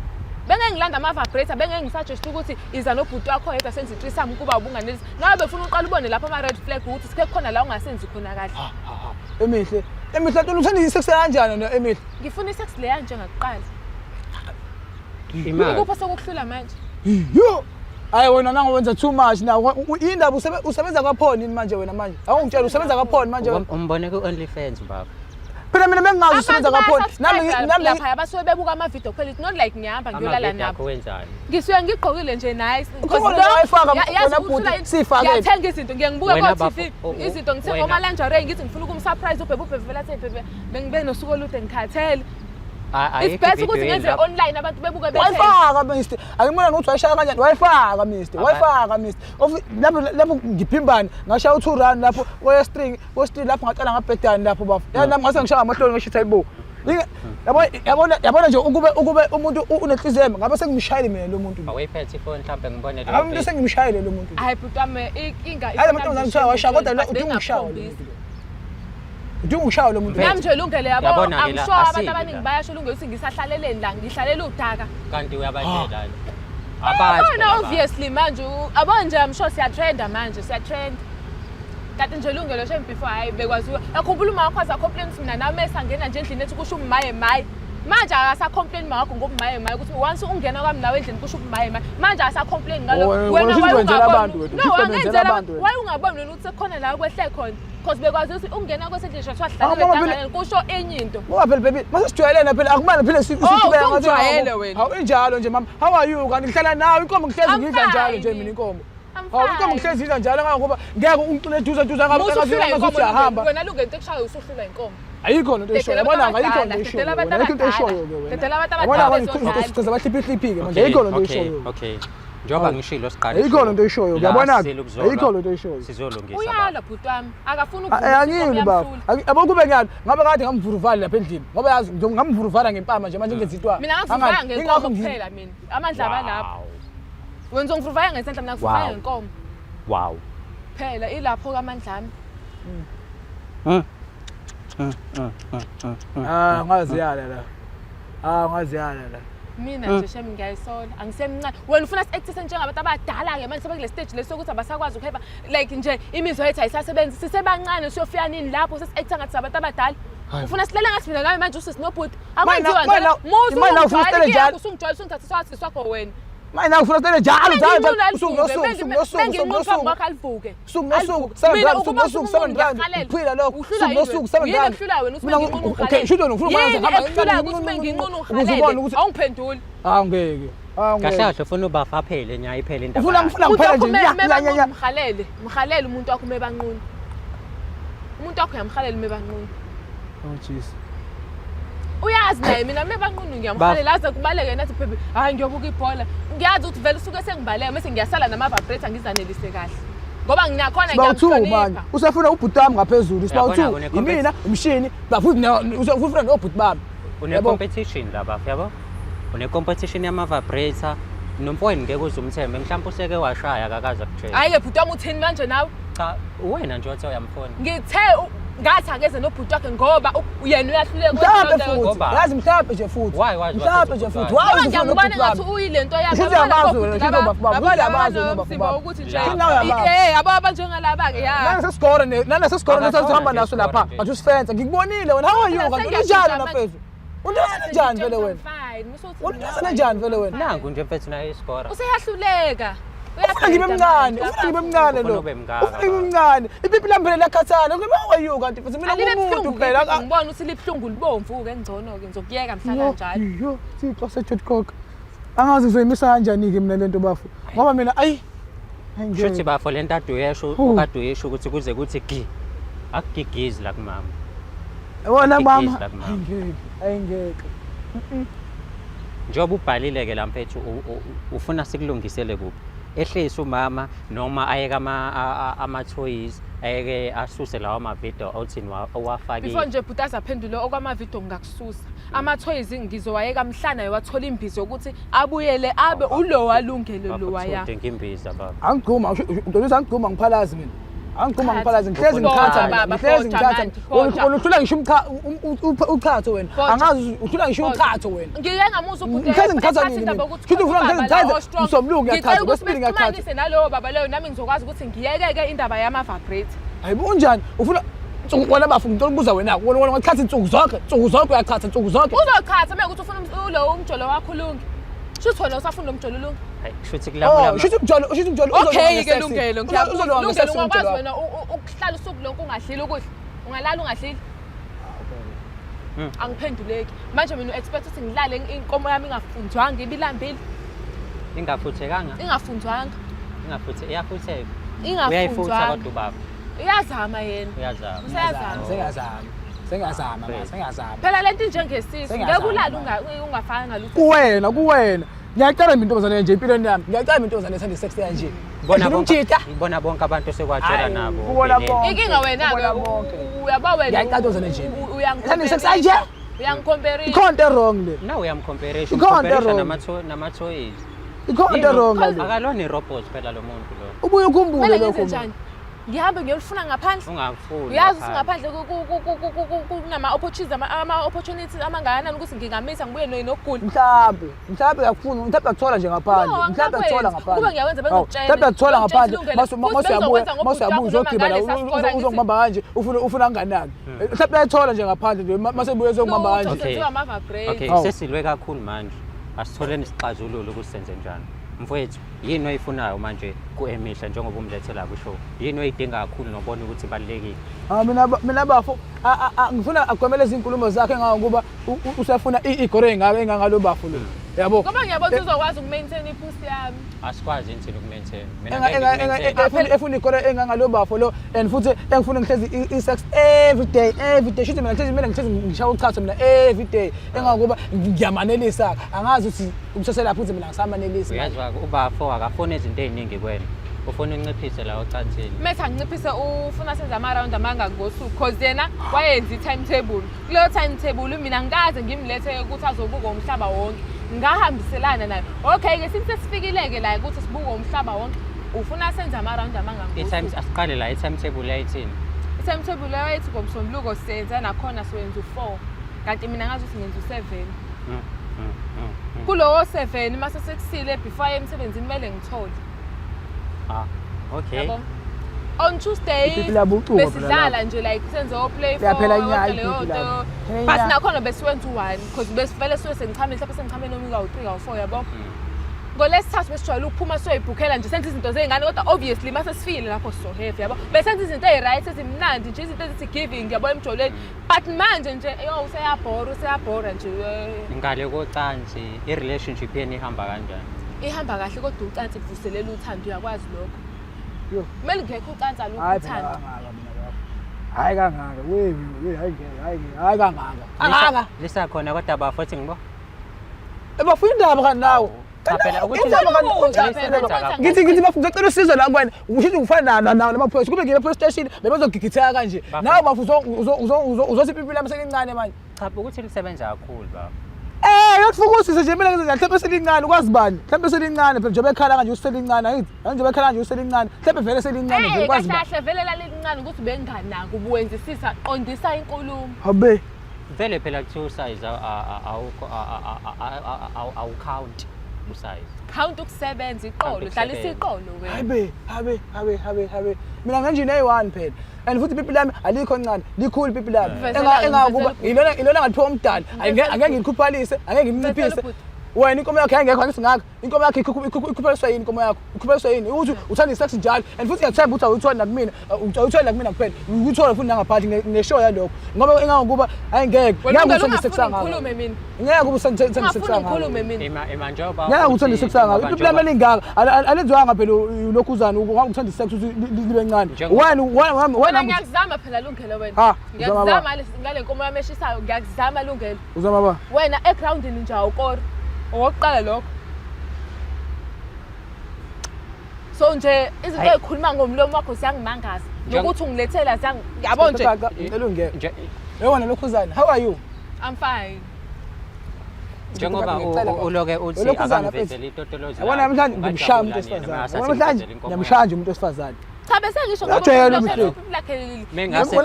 bengengilanda ama-vibrator bengengisagest ukuthi iza nobhuti wakho yedwa senze i-threesome kuba ubunganelisi nawe befuna uqala ubone lapho ama-red flag ukuthi sike khona la ungasenzi khona kahle emihle ntoni uthanda isex kanjani no emihle ngifuna isex leya njengakuqala imali ukupho sokuhlula manje yo hayi wena nangowenza too much na indaba usebenza kwaphoni manje wena manje awungitshela usebenza kwaphoni manje wena umbone ku-OnlyFans baba phela mina bengingazi usebenza kwaphoni nami lapha abasuke bebuka ama-video kuphela it's not like ngihamba ngiyolala nabo ngisuke ngigqokile nje nice ngiyathenga izinto ngiye ngibuke ko-TV izinto ngithenga oma-lingerie ngithi ngifuna ukumsurprise ubhebhe vele athi bhebe bengibe nosuku olude ngikhathele it's best ukuthi ngenze online abantu bebuke wayifaka mister akimona nokuthi wayishaya kanjani wayifaka mister lapho ngiphimbani ngashaya u2 run lapho we-string lapho ngacala ngabhedani lapho bafu nami ngase ngishaya amahloni ngishitha ibo yabona nje ukube umuntu unenhliziyo ngabe sengimshayile mina lo muntu awuyiphethe ifoni mhlawumbe ngibone lo muntu sengimshayile lo muntu hayi bhuti wami inkinga hayi lo muntu ngizamshaya washaya kodwa la udinga ukushaya udinga ukushaya lo muntu nami nje lungele yabo angisho abantu abaningi bayasho lungele ukuthi ngisahlaleleni la ngihlalela udaka kanti uyabatshela abona obviously manje abo nje I'm sure siyatrenda manje siyatrend kanti nje lungelo shem before hayi bekwazi akhumbula uma wakho aza complaints mina nami esangena nje endlini ethi kusho umaye manje akasa complain makho ngobumaye ukuthi once ungena kwami nawe endlini kusho ubumaye manje asa complain ngalo wena why ungaboni wena ukuthi sekhona la kwehle khona because bekwazi ukuthi ungena kwesendlini shwa hlalele kusho enye into ngoba phela baby masijwayelena phela akumele phela siqhubeka ngathi ujwayele wena hawu injalo nje mama how are you kanti ngihlala nawe inkomo ngihlezi ngidla njalo nje mina inkomo hawu inkomo ngihlezi ngidla njalo ngoba ngeke ungicule duza ngabe engazi ukuthi ahamba wena lungento ekushaya usuhlula inkomo ayikho into eshoyo yabona ayikho into eshoyo ayikho into eshoyo ke wena Dedela abantu yabona abadala ukuchaza abahliphi-hliphi-ke manje ayikho into eshoyo Okay. Njoba ngishilo siqala. ayikho into eshoyo uyabona ayikho into eshoyo Sizolungisa. uyala bhuti wami akafuni angimi baba yabo kube ngani ngabe kade ngamvuruvali lapha endlini ngoba yazi ngamvuruvala ngempama nje manje ngenza itwa mina ngavuvaya ngenkomo kuphela mina amandla balapha wenza ngivuvaya ngesandla mina ngivuvaya ngenkomo Wow. phela ilapho kamandla ami ngaziyala la ngaziyala la mina nje shame ngiyayisola angisemncane wena ufuna si-actise njengabantu abadala ke manje sebekule stage lesokuthi abasakwazi ukuheba like nje imizwa yethu ayisasebenzi sisebancane siyofika nini lapho sesi-acta ngathi sabantu abadala ufuna silele ngathi mina nawe manje usisinobhuti akwenziwa njalo usungijwayele usungithatha swathi swakho wena manje ufuna sitele njalo menginqupha ngakho alivuke usuku 7 rand uphila lokho usuku 7 rand okay shudo ngifuna awungiphenduli angeke Kahle kahle ufuna ubafa phele nya iphele indaba. Ufuna kuphela nje mkhalele umuntu wakho mebanquni umuntu wakho uyamkhalela mebanquni oh jeez uyazi naye mina mebanquni ngiyamkhalela aze kubaleke nathi baby hayi ngiyobuka ibhola ngiyazi ukuthi vele usuke sengibaleka bese ngiyasala nama vibrator ngizanelise kahle ngoba nginakhona ngiyakuhlonipha usafuna ubhuti wami ngaphezulu sibawu 2 imina umshini bafuthi ufuna nobhuti bami une competition laba yabo une competition yama vibrator nomfowenu ngeke uzumthembe mhlawumbe useke washaya akakaza kutshela hayi ke bhuti wami uthini manje nawe cha wena nje wathi uyamfona ngithe ngathi akeze nobhuti wakhe ngoba yena uyahluleka mhlawumbe futhi yazi mhlawumbe nje futhi mhlawumbe nje futhi wazi ngiyabona ngathi uyilento yakho ukuthi nje yabo abanjengalaba ke ya nalesi score nesihamba naso lapha bathi usifenza ngikubonile wena how are you kanti unjani naphezulu unjani njani vele wena unjani njani vele wena nangu nje mfethu naye iskora useyahluleka ngibe mncane lo ngibe mncane ipipi lambele lakhathana how are you kanti futhi mina ngumuntu phela ngibona ukuthi libhlungu libomvu ke ngcono ke ngizokuyeka mhla kanjalo yo Thixo seJotkok angazi uzoyimisa kanjani ke mina lento bafu ngoba mina ayi shuthi bafo lento aduyesho ukaduyesho ukuthi kuze kuthi gi akugigizi la kumama wona mama ayingeke njoba ubhalile ke la mfethu ufuna sikulungisele kuphi ehlise umama noma ayeke ama toys ayeke asuse lawa ama video othini owafaki before nje bhutaza phendule okwama video ngakususa ama toys ngizowayeka mhlana wathola imbizo ukuthi abuyele abe ulo walungele lo waya udinga imbiza baba angigquma udolisa angigquma ngiphalazi mina angigquma ngiphalazi ngihlezi ngikhatha wona uhlula ngisho uchatho wena angazi uhlula ngisho uchatho wena ngike ngamuza ubhuti ngihlezi ngikhatha nini kithi ufuna ngikhatha umsobulungu ngiyakhatha kwesibili ngiyakhatha ngicela nalowo baba leyo nami ngizokwazi ukuthi ngiyekeke indaba yama vibrate hayibo unjani ufuna wena bafu ngicela ukubuza wena wona ngikhatha insuku zonke uyakhatha insuku zonke uzokhatha manje ukuthi ufuna lo umjolo wakho ulungi shuthi wena usafuna umjolo ulungi shuthi kulapho shuthi umjolo okay ke lungelo ngiyakuzolungela ungakwazi wena ukuhlala usuku lonke ungadlili ukudla ungalala ungadlili angiphenduleki manje mina uexpect ukuthi ngilale inkomo yami ingafundzwanga ibilambile ingafuthekanga ingafundzwanga iyafutheka ingafundzwanga kodwa baba uyazama yena uyazama sengiyazama phela lento njengesisu ngeke ulala ungafanga ngalutho kuwena ngiyacela intombazane nje empilweni yami ngiyacela intombazane ethanda sex kanje bona bonke abantu sekwatshela nabo inkinga wena ke uyaba wena ngiyacela intombazane nje uyangicompare sex kanje uyangicompare ikhonto wrong le na uyamcomparison nama toys ikhonto wrong le akalona robots phela lo muntu lo ubuye ukhumbule lokho ngihambe ngiyolufuna ngaphandle ungafuni uyazi singaphandle kunama opportunities amangakanani ukuthi ngingamisa ngibuye nokugula mhlawumbe yakufuna mhlawumbe akuthola nje ngaphandle mhlawumbe akuthola ngaphandle kuba ngiyawenza bengokutshela mhlawumbe akuthola ngaphandle masuyabuya uzogqiba la uzongibamba kanje ufuna kangakanani mhlawumbe ayathola nje ngaphandle nje masebuye uzongibamba kanje okay sesilwe kakhulu manje asitholeni isixazululo ukuthi senze njani mfowethu yini oyifunayo manje kuEmihla njengoba umlethela kushow yini oyidinga kakhulu nobona ukuthi ibalekile mina bafo ngifuna agomele izinkulumo zakhe ngoba usafuna igoro engalo bafo lo yabo Ngoba ngiyabona uzokwazi ukumaintain ipusi yami. Asikwazi insini ukumaintain. Mina efuna ikole engangalo bafo lo and futhi engifuna ngihlezi i-sex every day shithi mina ngihlezi ngishaya uchacho mina every day engakuba ngiyamanelisa angazi ukuthi umsosela futhi mina ngisamanelisa uyazwa ubafo akafona izinto eziningi kwena ufuna unciphise la ocansini Metha nginciphise ufuna senza ama round amanga ngosuku because yena wayenza i-timetable kuleyo timetable mina ngikaze ngimlethe ukuthi azobuka umhlaba wonke ngahambiselana naye okay ke since sifikileke la ukuthi sibuke umhlaba wonke ufuna senza ama round amanga ngosuku asiqale la i-timetable yayithini i-timetable yayithi ngomsombuluko senza nakhona siwenza u4 kanti mina ngazi ukuthi ngenza u7 kulowo 7 mase sekusile before emsebenzini kumele ngithole okay on Tuesday besidlala nje like senze play for leyo but nakhona besiwenza u1 because besivele siwe sengichame mhlawumbe sengichame noma ka3 ka4 yabo ngolesithathu besijwayele ukuphuma soyibhukhela nje senze izinto zengane kodwa obviously mase sifile lapho so heavy yabo besenze izinto eziright ezimnandi nje izinto ezithi giving yabo emjolweni but manje nje useyabhora nje ngale kocansi i-relationship yeni ihamba kanjani ihamba kahle kodwa ucansi kuvuselela uthando uyakwazi lokho kumele ngekho ucansa lokho uthando hayi kangaka hayi kangaka lisakhona kodwa bafothi ngibo ebafuna indaba kanti nawe phela ukuthi ngithi bafuna ucela usizo la kuwena ushithi ufana nawo lamaphoyisa kube ngiye police station bebezogigitheka kanje nawe bafu uzosipipila amselincane manje cha ukuthi lisebenza kakhulu baba yakufukusise nje mina ngize mhlawumbe selincane kwazi bani mhlawumbe selincane phela njengoba ekhala kanje uselincane ayithi njengoba ekhala kanje uselincane mhlawumbe vele selincane nje kwazi bani kahle vele lalincane ukuthi benganaki ubuwenzisisa qondisa inkulumo habe vele phela kuthiwa usize awu count usize count ukusebenza iqolo dlalisa iqolo wena habe mina nganje nayi1 phela and futhi ipipi lami alikho ncane likhulu ipipi lami engakuba ilona ngathiwa umdala angeke ngikuphalishe angeke ngimnciphise wena inkomo yakho ayengekho angisingaka inkomo yakho ikupheliswa yini inkomo yakho ikupheliswa yini ukuthi uthanda isex njalo and futhi ngiyathemba ukuthi awuyithola nakumina awuyithola nakumina kuphela uyithola futhi nangaphathi neshow yalokho ngoba engakuba ayengeke ngeke uthanda isex ngakho ngikhulume mina ngeke kuba uthanda isex ngakho ngikhulume mina njoba ngeke uthanda isex ngakho ipipi lami lingaka alenzwanga phela ulokhuzana uthanda isex libe ncane wena ngiyazama phela lungelo wena ngiyazama ngale nkomo yami eshisayo ngiyazama lungelo uzama ba wena egroundini nje awukori oqala lokho so nje izinto ezikhuluma ngomlomo wakho siyangimangaza nokuthi ungilethela yabo nje ngicela ungeke yewona lokhuzana how are you I'm fine njengoba uloke uthi akangivezela itotolozi yabona namhlanje ngimshaya umuntu wesifazane namhlanje ngiyamshaya umuntu wesifazane cha bese ngisho ngingase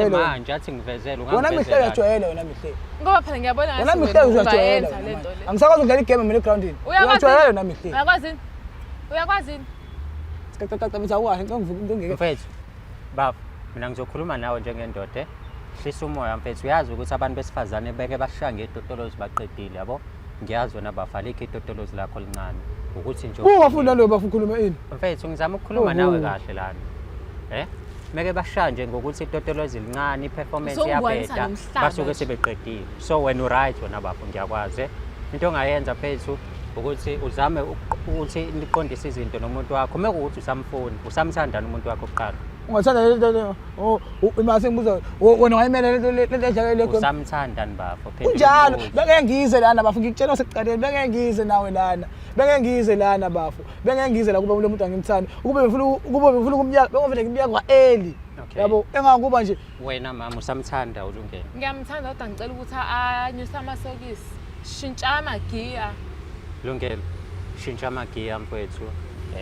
manje athi ngivezela wona mihle uyajwayela wena mihle ngoba phela ngiyabona ngathi wona mihle uyajwayela lento le angisakwazi ukudlala igame mina egroundini uyajwayela wena mihle uyakwazi sikaqaqaqa mina awahe ngeke mfethu baba mina ngizokhuluma nawe njengendoda hlisa umoya mfethu uyazi ukuthi abantu besifazane beke bashange itotolozi baqedile yabo ngiyazi wena bafalikho itotolozi lakho lincane ukuthi nje ungafunda lo bafukhuluma ini mfethu ngizama ukukhuluma nawe kahle lana meke bashanje ngokuthi itotolozi lincane iperformance yabheda basuke sebeqedile so when you right wena bafo ngiyakwazi into ongayenza mfethu ukuthi uzame ukuthi niqondise izinto nomuntu wakho meke ukuthi usamfuni usamthanda nomuntu wakho oqala ungathanda lento imase ngibuza wena ungayimela lento edlale lekho usamthanda nibafo phela kunjalo beke ngize lana bafo ngikutshela sekuqaleni beke ngize nawe lana beke ngize lana bafo beke ngize la kuba lo muntu angimthanda ukube befuna kumnyaka bengovele ngimyaka kwaeli yabo engakuba nje wena mama usamthanda ulungene ngiyamthanda kodwa ngicela ukuthi anyuse amasokisi shintsha amagiya lungene shintsha amagiya mfethu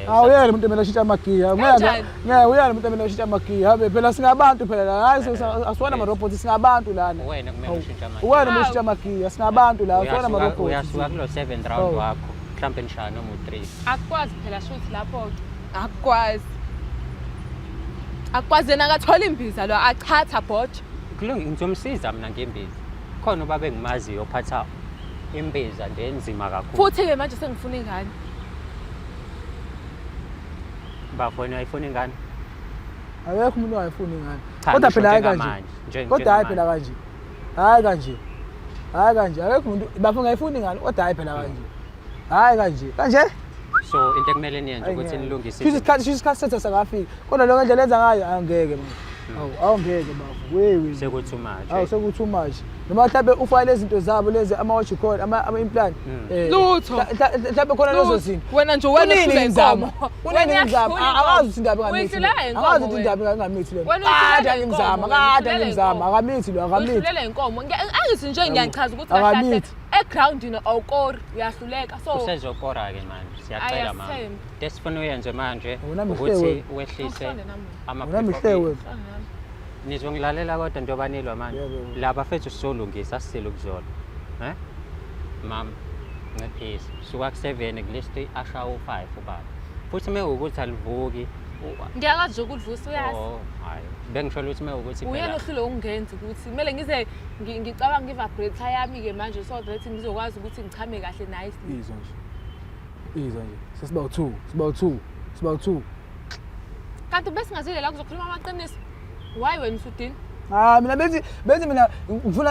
awuyele umuntu emela shintsha amagiya ngeke uyele umuntu emela shintsha amagiya habe phela singabantu phela la hayi asiwana ama robots singabantu lana wena kumele ushintsha amagiya wena umele ushintsha amagiya singabantu la asiwana ama robots uyasuka kulo 7 round wakho mhlawumbe nishaya noma u3 akwazi phela shothi lapho akwazi yena akathola imbiza lo achatha bot kulungi ngizomsiza mina ngembiza khona ubabe ngimaziyo ophatha imbiza nje enzima kakhulu futhi ke manje sengifuna ingane bafona ayifuna ingane akekho umuntu ongayifuni ingane kodwa phela hayi kanje kodwa hayi phela kanje hayi kanje hayi kanje akekho umuntu bafuna ngayifuni ngani kodwa hayi phela kanje hayi kanje so into ekumele niyenze ukuthi nilungise isikhathi sethu sakafika kodwa lokho indlela enza ngayo angeke awungeke bafu wewe sekuthi much awu sekuthi much noma mhlawumbe ufake lezi zinto zabo lezi ama-watch call ama-implant lutho mhlawumbe khona lezo zinto wena nje wena uhlule inkomo kunini ngimzama akazi ukuthi indaba ingamithi akazi ukuthi indaba ingamithi le kade ngimzama akamithi lo akamithi uhlulela inkomo angithi nje ngiyachaza ukuthi kahle egroundini awukori uyahluleka so usezokora ke manje siyacela manje desifuna uyenze manje ukuthi wehlise ama-prefix nizongilalela kodwa njengoba nilwa manje laba fethu sizolungisa sisile ukuzona mama ngiphisa suka ku7 kulisti ashaya u5 ubaba futhi mekuwukuthi alivuki ngiyakazi nje ukulivusa uyazi hayi bengisho ukuthi mekuwukuthi uyena uhlule ungenza ukuthi kumele ngize ngicabanga ngivibrator yami ke manje so that ngizokwazi ukuthi ngichame kahle nice izwa nje sesiba u2 kanti bese ngazile la kuzokhuluma amaqiniso why wena usudini mina benzi mina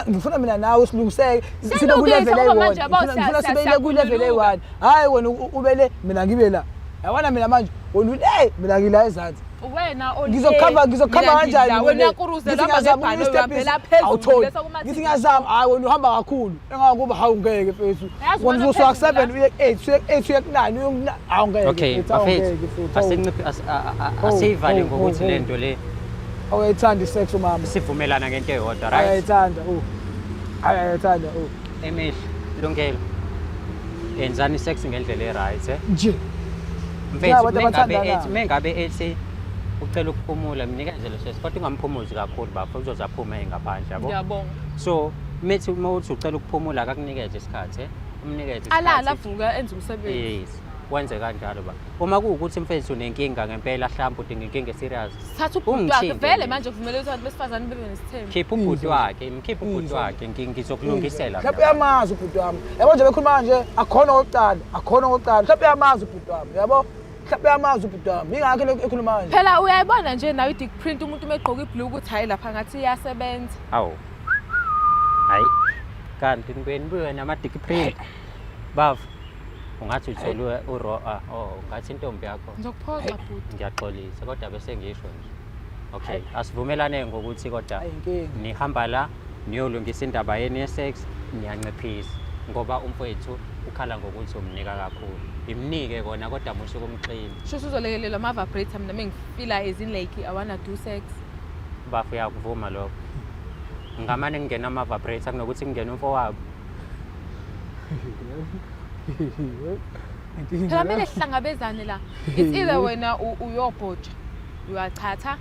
ngifuna mina nawe silungiseke sibe ku level A1 ngifuna sibe ku level A1 hayi wena ubele mina ngibe la yabona mina manje wena mina ngila ezansi wena ngizokhamba kanjani wena uyakuruzela amabhalo uyaphela phezulu ngithi ngiyazama hayi wena uhamba kakhulu engakuba hawu ngeke mfethu wena uzosuka ku7 uye ku8 uye ku9 awungeke okay bafethu asinciphe asivale ngokuthi lento le awayithanda isex umama sivumelana ngento eyodwa right ayayithanda Emihle Lungelo enzani sex ngendlela eright nje mfethu mengabe ethi ucela ukuphumula mnikezele sesi kodwa ungamphumuzi kakhulu bafo uzozaphuma engaphandle yabo ngiyabonga so methi uthi ucela ukuphumula akakunikeze isikhathi umnikeze isikhathi alala avuka enza umsebenzi yes wenze kanjalo ba uma kuukuthi mfethu unenkinga ngempela mhlawumbe udinga inkinga serious thatha ubhuti wakhe vele manje kuvumela ukuthi besifazane bebe nesithembu khipha ubhuti wakhe mkhipha ubhuti wakhe ngizokulungisela mhlawumbe yamazi ubhuti wami yabo nje bekhuluma nje akhona oqala mhlawumbe yamazi ubhuti wami yabo mhlawumbe yamazi ubhuti wami ingakho ekhuluma nje phela uyayibona nje nawe i-dick print umuntu megqoka iblue ukuthi hayi lapha ngathi iyasebenza awu hayi kanti nibuye nama-dick print bava ungathi utholwe ungathi intombi yakho ngizokuphoxa bhuti ngiyaxolisa kodwa bese ngisho nje okay asivumelane ngokuthi kodwa nihamba la niyolungisa indaba yeni ye-sex niyanciphisa ngoba umfowethu ukhala ngokuthi umnika kakhulu imnike kona kodwa musuke umxini shusho uzolekelela ama-vibrator mina mengifila as in like I wanna do sex bafu yakuvuma lokho ngamane ngingena ama-vibrator kunokuthi kungene umfowabo phela kumele sihlangabezane la it's either wena uyobhoja uyachatha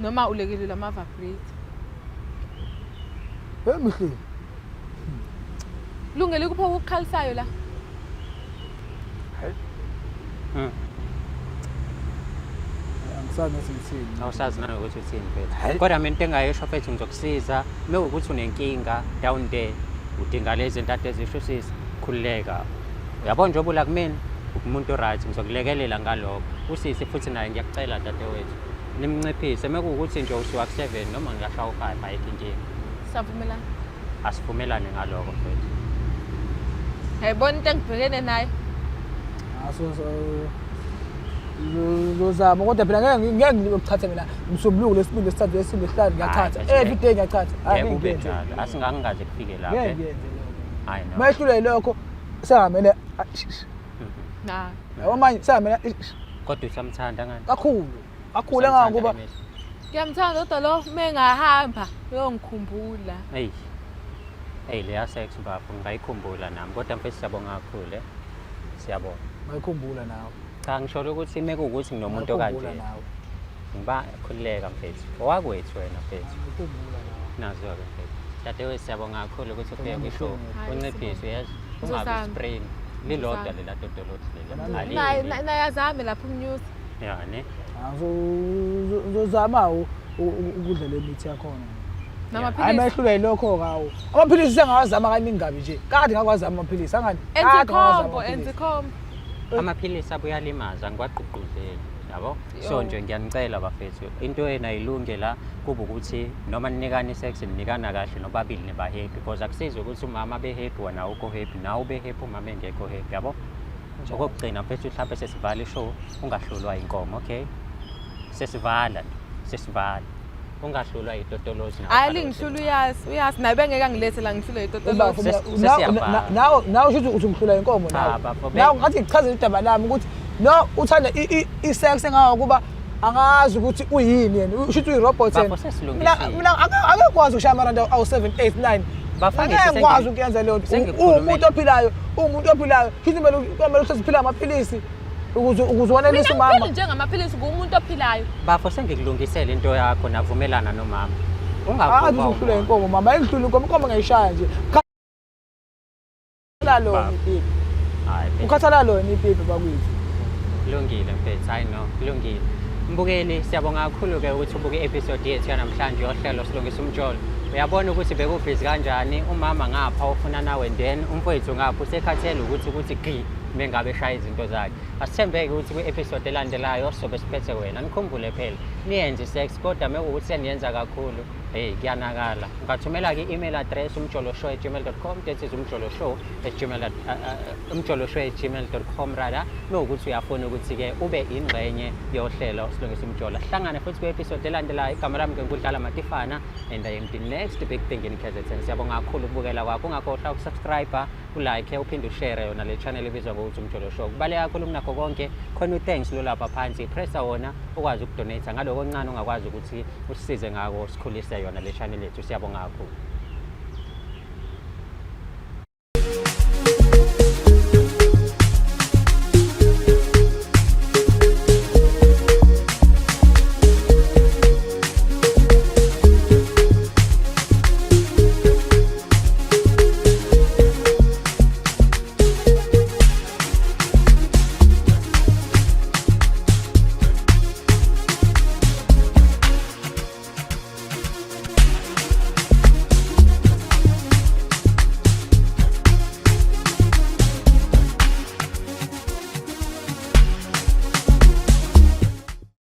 noma ulekelela ama-vibrator emihle Lungelo kupho ukukhalisayo la angisazi nasithini awusazi nanokuthi uthini mfethu kodwa mina into engayisho mfethu ngizokusiza mekuwukuthi unenkinga down there udinga lezi zinto ezisho sisi khululeka uyabona njengoba ula kumina umuntu oright ngizokulekelela ngalokho usisi futhi naye ngiyakucela dadewethu nimnciphise mekuwukuthi nje usuka ku7 noma ngiyashaya u5 ayikho inkinga savumelana asivumelane ngalokho mfethu hayibona into engibhekene nayo ngizozama kodwa phela ngeke ngikuthathe mina umsombuluko lesibili lesithathu lesine lesihlanu ngiyathatha every day ngiyathatha yebo ube njalo asingangaze kufike lapho hayi no mayehlule lokho sengamele na yabo manje sengamele kodwa usamthanda ngani kakhulu engangokuba ngiyamthanda kodwa lo mengahamba uyongikhumbula hey leya sex bafo ngayikhumbula nami kodwa mfethu siyabonga kakhulu siyabonga ngayikhumbula nawe cha ngisho ukuthi mekuwukuthi nginomuntu kanje ngiba khulileka mfethu owakwethu wena mfethu nazo-ke mfethu dadewethu siyabonga kakhulu ukuthi ufike kwishow unciphise yes ungabi spring lilodwa lela dodolothi lela nayazame lapho umnews yani ngizozama ukudla le mithi yakhona namaphilisi hayi mayehlule lokho kawo amaphilisi sengawazama kaningi kabi nje kade ngakwazama amaphilisi angani enzikhombo amaphilisi abuye alimaza ngiwagqugquzeli yabo. So nje ngiyanicela bafethu into enayilunge la kuba ukuthi noma ninikana isex ninikana kahle nobabili niba happy because akusizi ukuthi umama be happy wena ukho happy nawe ube happy umama engekho happy yabo. Okugcina mfethu mhlawumbe sesivala ishow ungahlulwa inkomo okay sesivala ungahlulwa itotolozi hayi lingihlula uyazi naye bengeke angilethe la ngihlule itotolozi nawe usho ukuthi ungihlula inkomo nawe ngathi ngichazela udaba lami ukuthi no uthanda isex engakuba angazi ukuthi uyini yena usho ukuthi uyirobot mina akekwazi ukushaya amaranda awu7 8 9 angekwazi ukuyenza leyo umuntu ophilayo futhi kumele useziphila amaphilisi ukuze wanelise umama mina njengamaphilisi ngumuntu ophilayo bafo sengikulungisela into yakho navumelana nomama ungakhulula inkomo mama ayidlula inkomo ngayishaya nje ukhathala lona ipipi bakwethu kulungile mfethu I know kulungile mbukeli siyabonga kakhulu-ke ukuthi ubuke i-episode yethu yanamhlanje yohlelo silungisa umjolo uyabona ukuthi bekubhizi kanjani umama ngapha ufuna nawe then umfowethu ngapha usekhathele ukuthi gqi mengabe eshaya izinto zakhe asithembeke ukuthi kwi-episode elandelayo sobe siphethe wena nikhumbule phela niyenze isex kodwa mekuwukuthi seniyenza kakhulu kuyanakala ungathumela-ke i-email address umjoloshow@gmail.com that is umjoloshow@gmail.com rather mekuwukuthi uyafuna ukuthi-ke ube ingxenye yohlelo silungisa umjolo hlangane futhi kwi-episode elandelayo igama lami-ke ngudlala matifana and I am the next big thing in KZN siyabonga kakhulu ukubukela kwakho ungakhohlwa ukusubscribe ulike uphinde ushare yona le channel ebizwa ngokuthi umjolo show kubaleka kakhulu kunakho konke khona u-thanks lo lapha phansi pressa wona ukwazi ukudonate ngaloko okuncane ungakwazi ukuthi usisize ngako sikhulise yona le channel yethu siyabonga kakhulu